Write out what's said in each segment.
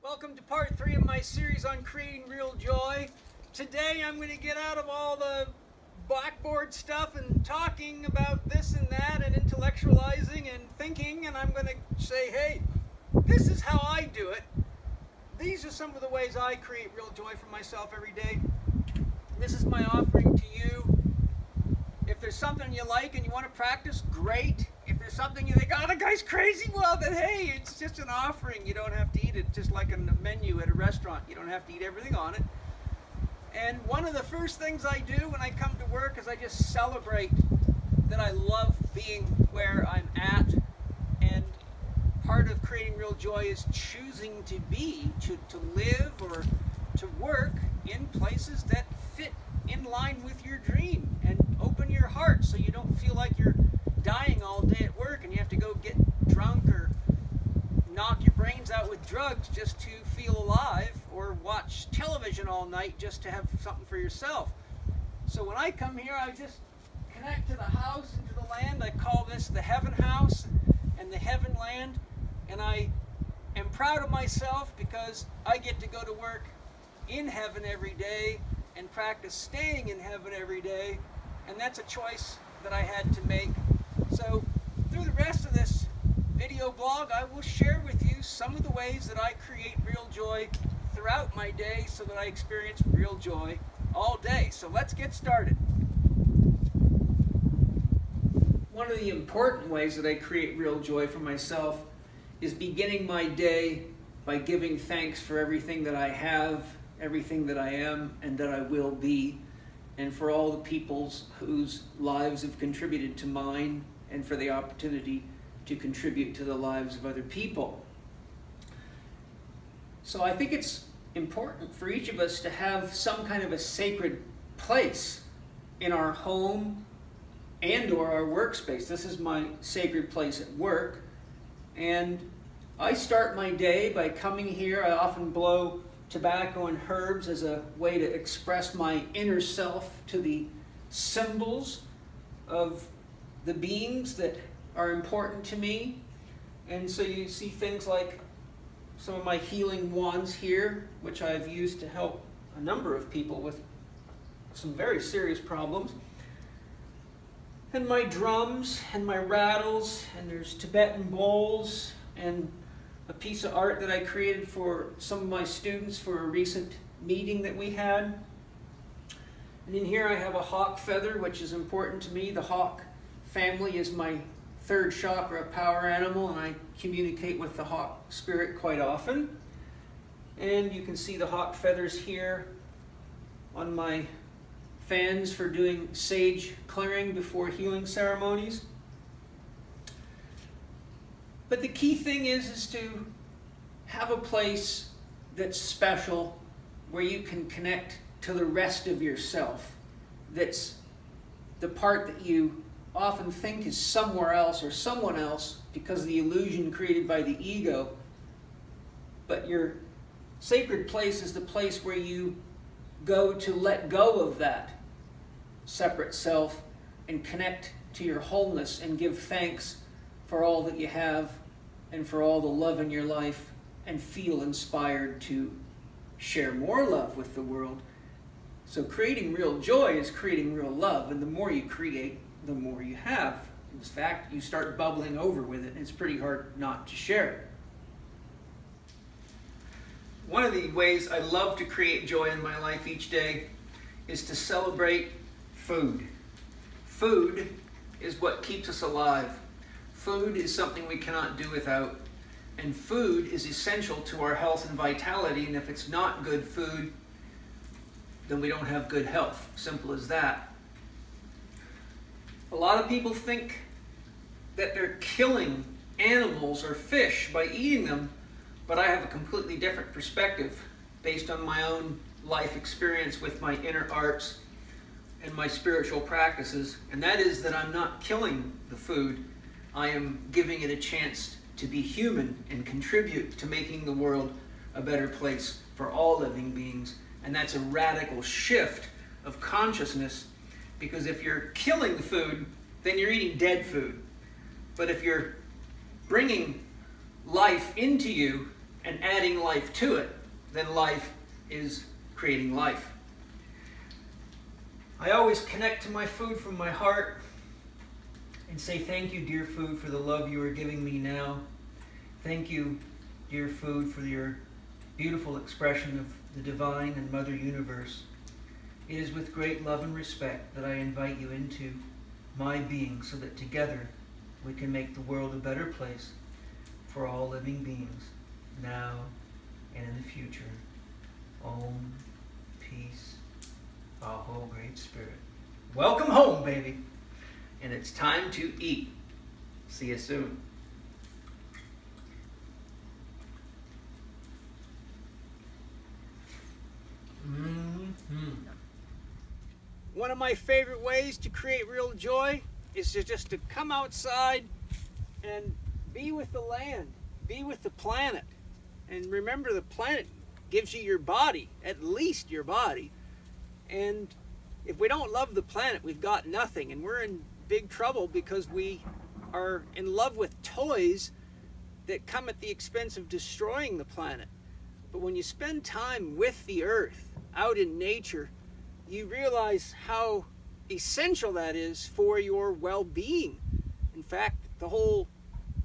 Welcome to part 3 of my series on creating real joy. Today I'm going to get out of all the blackboard stuff and talking about this and that and intellectualizing and thinking, and I'm going to say, hey, this is how I do it. These are some of the ways I create real joy for myself every day. This is my offering to you. If there's something you like and you want to practice, great. If there's something you think, oh, the guy's crazy, well, then hey, it's just an offering. You don't have to eat it, just like a menu at a restaurant. You don't have to eat everything on it. And one of the first things I do when I come to work is I just celebrate that I love being where I'm at. And part of creating real joy is choosing to be, to live or to work in places that fit in line with your dream, and open your heart so you don't feel like you're dying all day at work and you have to go get drunk or knock your brains out with drugs just to feel alive, or watch television all night just to have something for yourself. So when I come here, I just connect to the house and to the land. I call this the heaven house and the heaven land, and I am proud of myself because I get to go to work in heaven every day and practice staying in heaven every day, and that's a choice that I had to make. So through the rest of this video blog, I will share with you some of the ways that I create real joy throughout my day so that I experience real joy all day. So let's get started. One of the important ways that I create real joy for myself is beginning my day by giving thanks for everything that I have, everything that I am and that I will be, and for all the peoples whose lives have contributed to mine, and for the opportunity to contribute to the lives of other people. So I think it's important for each of us to have some kind of a sacred place in our home and or our workspace. This is my sacred place at work, and I start my day by coming here. I often blow tobacco and herbs as a way to express my inner self to the symbols of the beings that are important to me. And so you see things like some of my healing wands here, which I've used to help a number of people with some very serious problems. And my drums and my rattles, and there's Tibetan bowls, and a piece of art that I created for some of my students for a recent meeting that we had. And in here I have a hawk feather, which is important to me. The hawk family is my third chakra power animal, and I communicate with the hawk spirit quite often. And you can see the hawk feathers here on my fans for doing sage clearing before healing ceremonies. But the key thing is to have a place that's special, where you can connect to the rest of yourself. That's the part that you often think is somewhere else or someone else because of the illusion created by the ego. But your sacred place is the place where you go to let go of that separate self and connect to your wholeness and give thanks for all that you have and for all the love in your life, and feel inspired to share more love with the world. So creating real joy is creating real love, and the more you create, the more you have. In fact, you start bubbling over with it, and it's pretty hard not to share. One of the ways I love to create joy in my life each day is to celebrate food. Food is what keeps us alive. Food is something we cannot do without, and food is essential to our health and vitality, and if it's not good food, then we don't have good health. Simple as that. A lot of people think that they're killing animals or fish by eating them, but I have a completely different perspective based on my own life experience with my inner arts and my spiritual practices, and that is that I'm not killing the food. I am giving it a chance to be human and contribute to making the world a better place for all living beings. And that's a radical shift of consciousness, because if you're killing the food, then you're eating dead food. But if you're bringing life into you and adding life to it, then life is creating life. I always connect to my food from my heart and say, thank you, dear food, for the love you are giving me now. Thank you, dear food, for your beautiful expression of the divine and Mother Universe. It is with great love and respect that I invite you into my being so that together we can make the world a better place for all living beings, now and in the future. Om, peace, Aho, Great Spirit. Welcome home, baby. And it's time to eat. See you soon. One of my favorite ways to create real joy is just to come outside and be with the land, be with the planet. And remember, the planet gives you your body, at least your body. And if we don't love the planet, we've got nothing. And we're in big trouble because we are in love with toys that come at the expense of destroying the planet. But when you spend time with the earth, out in nature, you realize how essential that is for your well-being. In fact, the whole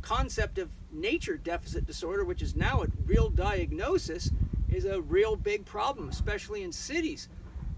concept of nature deficit disorder, which is now a real diagnosis, is a real big problem, especially in cities.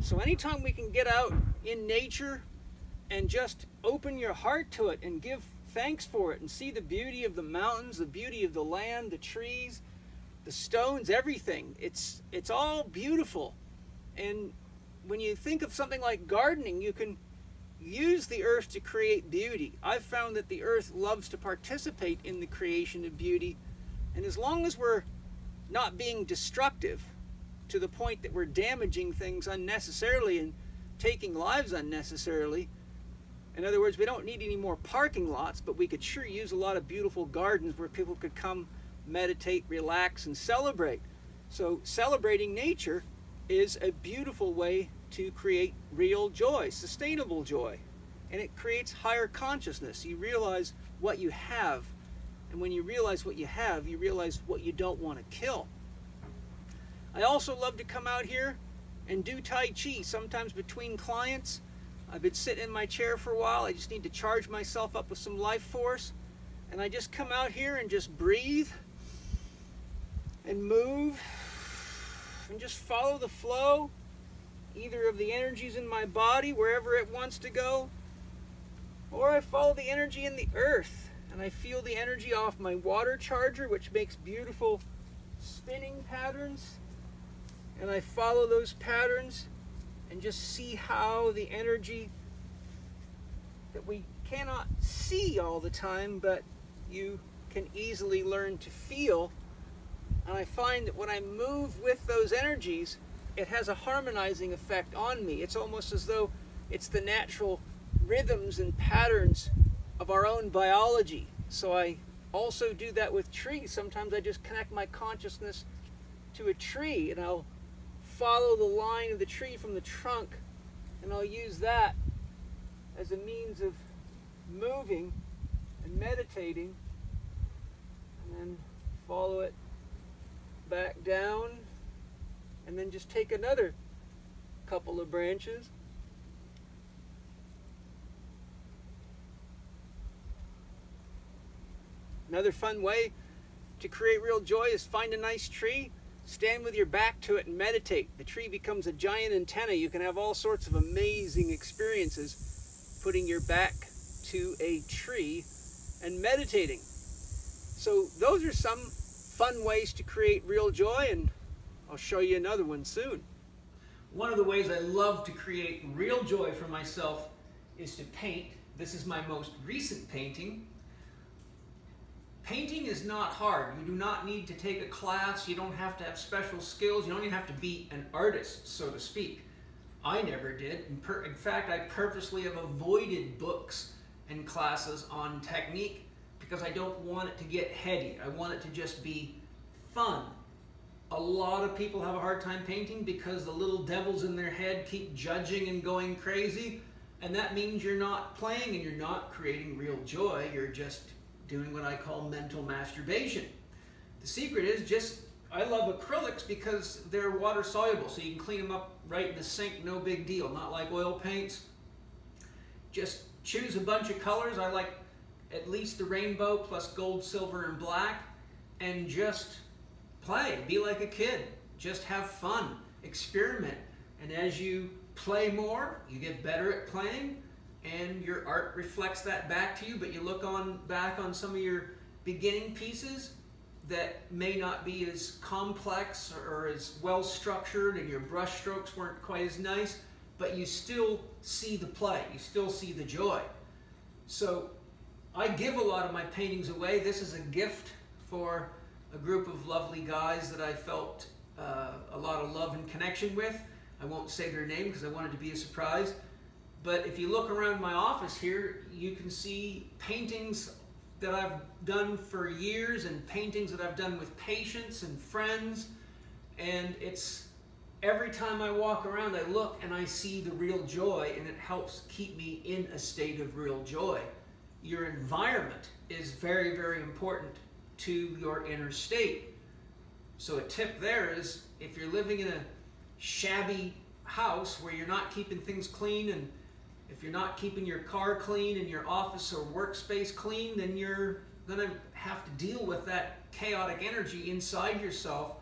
So anytime we can get out in nature and just open your heart to it and give thanks for it and see the beauty of the mountains, the beauty of the land, the trees, the stones, everything, it's all beautiful. And when you think of something like gardening, you can use the earth to create beauty. I've found that the earth loves to participate in the creation of beauty, and as long as we're not being destructive to the point that we're damaging things unnecessarily and taking lives unnecessarily, in other words, we don't need any more parking lots, but we could sure use a lot of beautiful gardens where people could come meditate, relax, and celebrate. So celebrating nature is a beautiful way to create real joy, sustainable joy. And it creates higher consciousness. You realize what you have. And when you realize what you have, you realize what you don't want to kill. I also love to come out here and do Tai Chi, sometimes between clients. I've been sitting in my chair for a while. I just need to charge myself up with some life force. And I just come out here and just breathe and move and just follow the flow, either of the energies in my body, wherever it wants to go, or I follow the energy in the earth, and I feel the energy off my water charger, which makes beautiful spinning patterns, and I follow those patterns and just see how the energy that we cannot see all the time, but you can easily learn to feel. And I find that when I move with those energies, it has a harmonizing effect on me. It's almost as though it's the natural rhythms and patterns of our own biology. So I also do that with trees. Sometimes I just connect my consciousness to a tree, and I'll follow the line of the tree from the trunk, and I'll use that as a means of moving and meditating, and then follow it back down, and then just take another couple of branches. Another fun way to create real joy is find a nice tree, stand with your back to it and meditate. The tree becomes a giant antenna. You can have all sorts of amazing experiences putting your back to a tree and meditating. So those are some fun ways to create real joy, and I'll show you another one soon. One of the ways I love to create real joy for myself is to paint. This is my most recent painting. Painting is not hard. You do not need to take a class. You don't have to have special skills. You don't even have to be an artist, so to speak. I never did. In fact, I purposely have avoided books and classes on technique because I don't want it to get heady. I want it to just be fun. A lot of people have a hard time painting because the little devils in their head keep judging and going crazy, and that means you're not playing and you're not creating real joy. You're just doing what I call mental masturbation. The secret is just, I love acrylics because they're water soluble, so you can clean them up right in the sink, no big deal. Not like oil paints. Just choose a bunch of colors. I like at least the rainbow plus gold, silver, and black, and just play. Be like a kid. Just have fun. Experiment. And as you play more, you get better at playing, and your art reflects that back to you. But you look back on some of your beginning pieces that may not be as complex or as well structured, and your brush strokes weren't quite as nice, but you still see the play, you still see the joy. So I give a lot of my paintings away. This is a gift for a group of lovely guys that I felt a lot of love and connection with. I won't say their name because I want it to be a surprise. But if you look around my office here, you can see paintings that I've done for years and paintings that I've done with patients and friends. And it's every time I walk around, I look and I see the real joy, and it helps keep me in a state of real joy. Your environment is very, very important to your inner state. So a tip there is, if you're living in a shabby house where you're not keeping things clean, and if you're not keeping your car clean and your office or workspace clean, then you're going to have to deal with that chaotic energy inside yourself.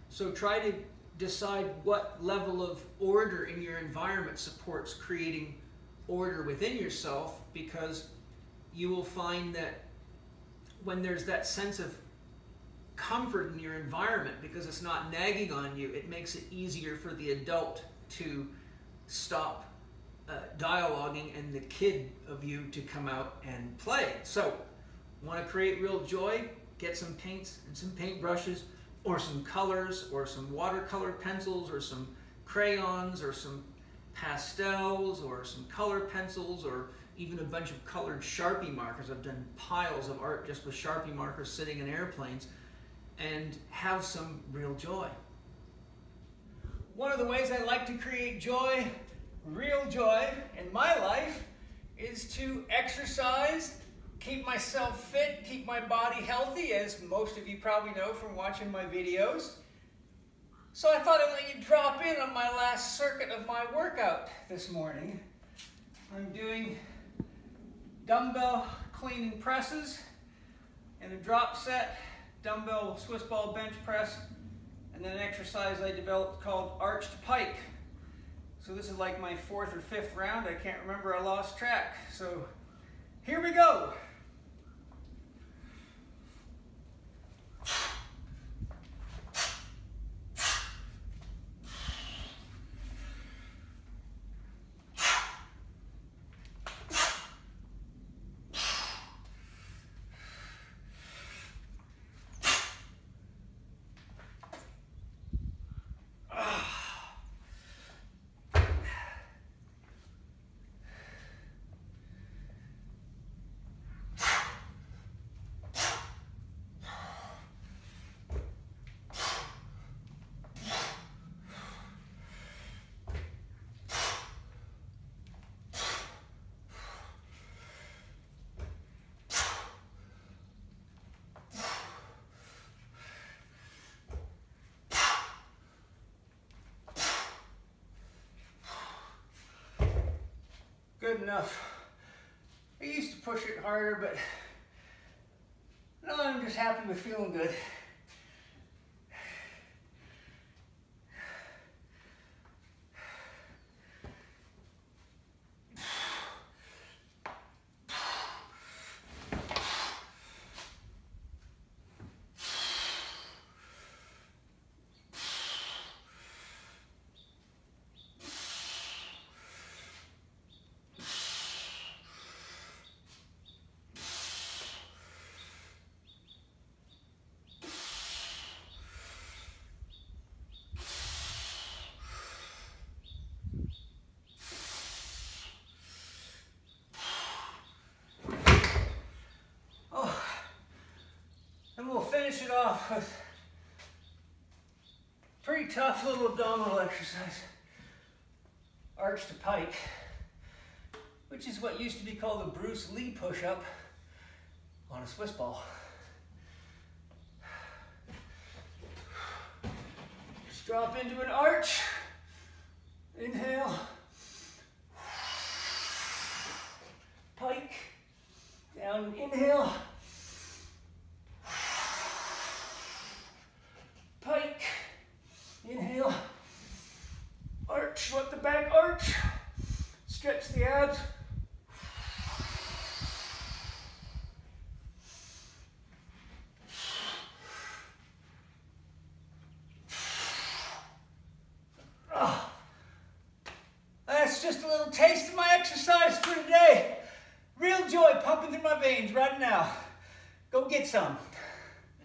So try to decide what level of order in your environment supports creating order within yourself, because you will find that when there's that sense of comfort in your environment, because it's not nagging on you, it makes it easier for the adult to stop dialoguing and the kid of you to come out and play. So, want to create real joy? Get some paints and some paint brushes, or some colors, or some watercolor pencils, or some crayons, or some pastels, or some color pencils, or even a bunch of colored Sharpie markers. I've done piles of art just with Sharpie markers sitting in airplanes, and have some real joy. One of the ways I like to create joy, real joy, in my life is to exercise, keep myself fit, keep my body healthy, as most of you probably know from watching my videos. So I thought I'd let you drop in on my last circuit of my workout this morning. I'm doing dumbbell clean and presses and a drop set, dumbbell Swiss ball bench press, and then an exercise I developed called arched pike. So this is like my 4th or 5th round. I can't remember, I lost track. So here we go. Good enough. I used to push it harder, but now I'm just happy with feeling good. And we'll finish it off with a pretty tough little abdominal exercise. Arch to pike, which is what used to be called the Bruce Lee push-up on a Swiss ball. Drop into an arch. Inhale. Pike. Down, inhale. Pike. Inhale. Arch, let the back arch. Stretch the abs. That's just a little taste of my exercise for today. Real joy pumping through my veins right now. Go get some.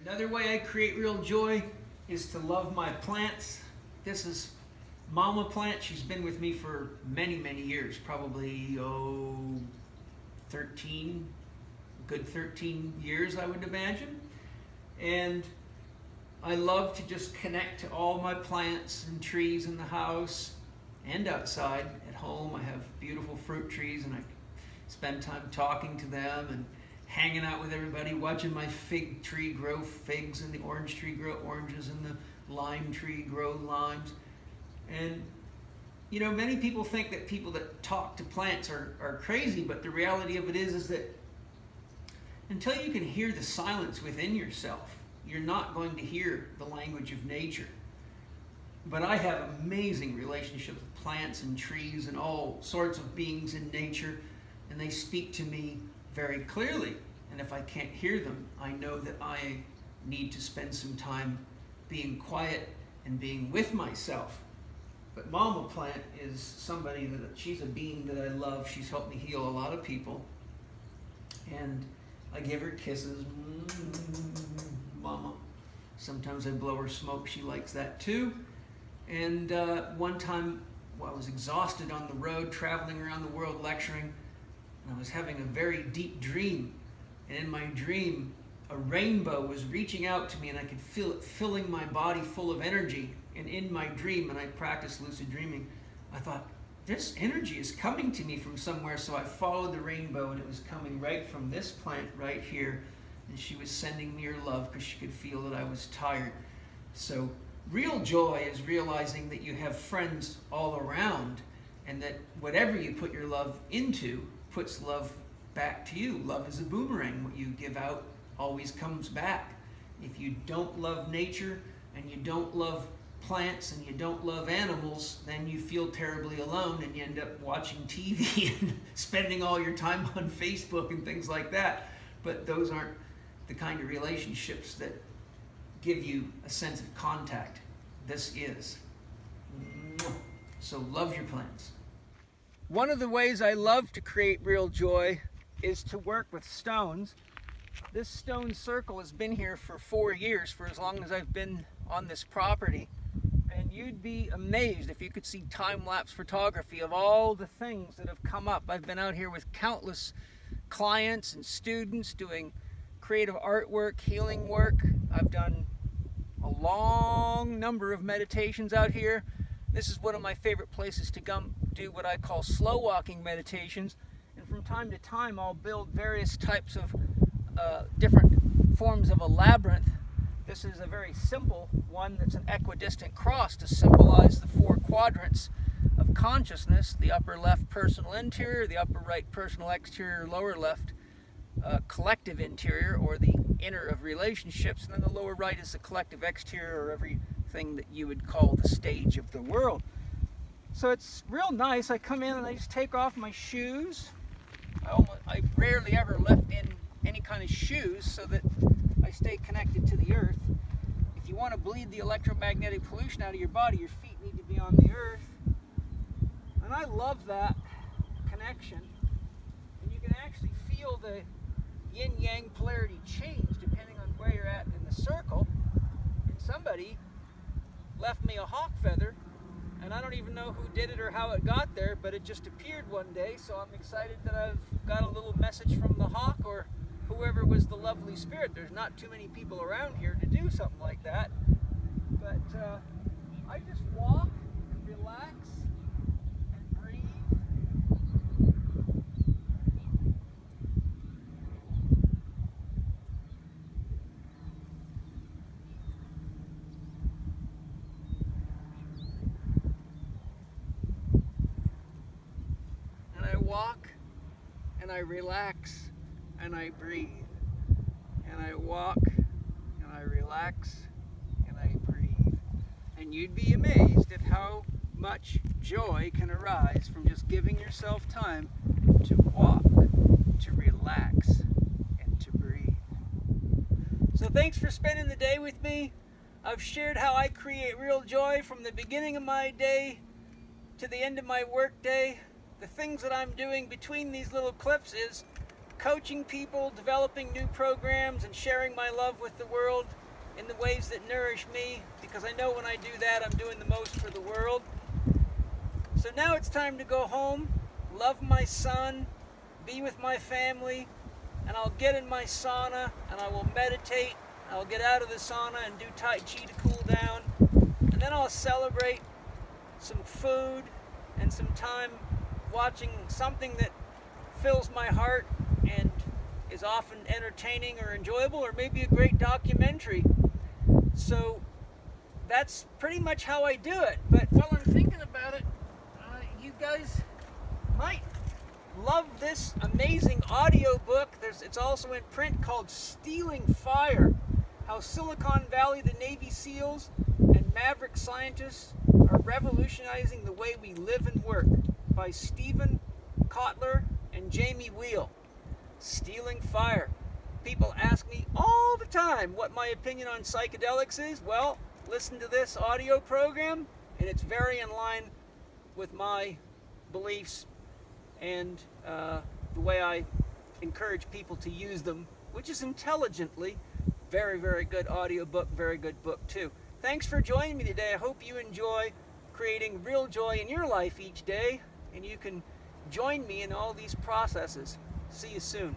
Another way I create real joy is to love my plants. This is Mama plant. She's been with me for many, many years, probably, 13, good 13 years, I would imagine. And I love to just connect to all my plants and trees in the house and outside. At home, I have beautiful fruit trees, and I spend time talking to them and hanging out with everybody, watching my fig tree grow figs and the orange tree grow oranges and the lime tree grow limes. And you know, many people think that people that talk to plants are crazy, but the reality of it is that until you can hear the silence within yourself, you're not going to hear the language of nature. But I have amazing relationships with plants and trees and all sorts of beings in nature, and they speak to me very clearly. And if I can't hear them, I know that I need to spend some time being quiet and being with myself. But Mama Plant is somebody that, she's a being that I love. She's helped me heal a lot of people. And I give her kisses. Mama. Sometimes I blow her smoke. She likes that too. And one time, I was exhausted on the road, traveling around the world lecturing, and I was having a very deep dream. And in my dream, a rainbow was reaching out to me, and I could feel it filling my body full of energy. And in my dream, and I practiced lucid dreaming, I thought, this energy is coming to me from somewhere. So I followed the rainbow, and it was coming right from this plant right here. And she was sending me her love because she could feel that I was tired. So real joy is realizing that you have friends all around, and that whatever you put your love into puts love back to you. Love is a boomerang. What you give out always comes back. If you don't love nature, and you don't love plants, and you don't love animals, then you feel terribly alone, and you end up watching TV and spending all your time on Facebook and things like that. But those aren't the kind of relationships that give you a sense of contact. This is. So love your plants. One of the ways I love to create real joy is to work with stones. This stone circle has been here for 4 years, for as long as I've been on this property. And you'd be amazed if you could see time-lapse photography of all the things that have come up. I've been out here with countless clients and students doing creative artwork, healing work. I've done a long number of meditations out here. This is one of my favorite places to come do what I call slow walking meditations. And from time to time, I'll build various types of different forms of a labyrinth. This is a very simple one that's an equidistant cross to symbolize the 4 quadrants of consciousness: the upper left personal interior, the upper right personal exterior, lower left collective interior, or the inner of relationships, and then the lower right is the collective exterior, or everything that you would call the stage of the world. So it's real nice. I come in and I just take off my shoes. I rarely ever lift in any kind of shoes so that I stay connected to the earth. If you want to bleed the electromagnetic pollution out of your body, your feet need to be on the earth. And I love that connection. And you can actually feel the yin-yang polarity change depending on where you're at in the circle. And somebody left me a hawk feather, and I don't even know who did it or how it got there, but it just appeared one day. So I'm excited that I've got a little message from the hawk, or whoever was the lovely spirit. There's not too many people around here to do something like that. But I just walk and relax and breathe. I relax and I breathe. And I walk and I relax and I breathe. And you'd be amazed at how much joy can arise from just giving yourself time to walk, to relax, and to breathe. So thanks for spending the day with me. I've shared how I create real joy from the beginning of my day to the end of my work day. The things that I'm doing between these little clips is coaching people, developing new programs, and sharing my love with the world in the ways that nourish me, because I know when I do that, I'm doing the most for the world. So now it's time to go home, love my son, be with my family, and I'll get in my sauna, and I will meditate. I'll get out of the sauna and do Tai Chi to cool down, and then I'll celebrate some food and some time watching something that fills my heart and is often entertaining or enjoyable, or maybe a great documentary. So that's pretty much how I do it. But while I'm thinking about it, you guys might love this amazing audio book. It's also in print, called Stealing Fire: How Silicon Valley, the Navy SEALs, and maverick scientists are revolutionizing the way we live and work, by Stephen Kotler and Jamie Wheel. Stealing Fire. People ask me all the time what my opinion on psychedelics is. Well, listen to this audio program, and it's very in line with my beliefs and the way I encourage people to use them, which is intelligently. Very, very good audio book, very good book too. Thanks for joining me today. I hope you enjoy creating real joy in your life each day, and you can join me in all these processes. See you soon.